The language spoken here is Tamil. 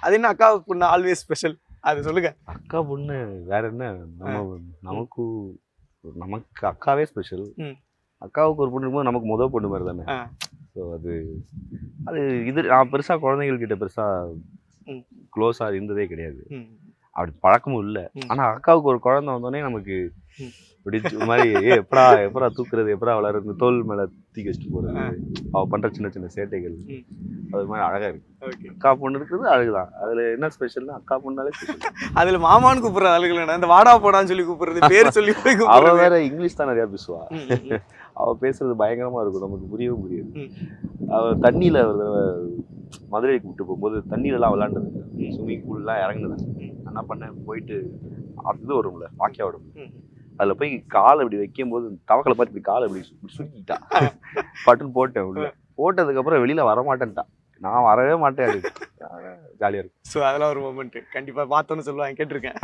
அது என்ன அக்கா பொண்ணு ஆல்வேஸ் ஸ்பெஷல், அது சொல்லுங்க. அக்கா பொண்ணு வேற என்ன, நமக்கு நமக்கு அக்காவே ஸ்பெஷல். அக்காவுக்கு ஒரு பொண்ணு இருக்கும்போது நமக்கு முதல் பொண்ணு மாதிரி தானே. ஸோ அது இது நான் பெருசாக குழந்தைங்கள்கிட்ட பெருசாக க்ளோஸாக இருந்ததே கிடையாது, அப்படி பழக்கமும் இல்லை. ஆனால் அக்காவுக்கு ஒரு குழந்தை வந்தோடனே நமக்கு இப்படி மாதிரி எப்படா தூக்குறது, எப்படா வளர்றது, தோல் மேலே தூக்கி வச்சுட்டு போகிறது, அவள் பண்ணுற சின்ன சின்ன சேட்டைகள், அது மாதிரி அழகாக இருக்கு. அக்கா பொண்ணு இருக்கிறது அழகுதான். அதில் என்ன ஸ்பெஷல்னா அக்கா பொண்ணாலே ஸ்பெஷல். அதில் மாமான்னு கூப்பிட்ற அழகுலண்ணா, இந்த வாடா போடான்னு சொல்லி கூப்பிடுறது, பேர் சொல்லி அவள் வேற இங்கிலீஷ் தான் நிறையா பேசுவா. அவள் பேசுறது பயங்கரமாக இருக்கும், நமக்கு புரியவும் புரியாது. அவள் தண்ணியில் ஒரு தடவை மதுரைக்கு கூப்பிட்டு போகும்போது தண்ணியிலலாம் விளாண்டது, ஸ்விம்மிங் பூல்லாம் இறங்குனது. என்ன பண்ணேன், போயிட்டு அது வரும்ல வாக்கியா வரும், அதில் போய் காலை இப்படி வைக்கும் போது தவக்கலை பார்த்து இப்படி காலை இப்படி சுருக்கிட்டா. பட்டுன்னு போட்டேன் உள்ள. போட்டதுக்கப்புறம் வெளியில் வரமாட்டேன்ட்டா. நான் வரவே மாட்டேன். அது ஜாலியாக இருக்கும். ஸோ அதெல்லாம் ஒரு மொமெண்ட் கண்டிப்பாக பார்த்தோன்னு சொல்லுவாங்க, கேட்டிருக்கேன்.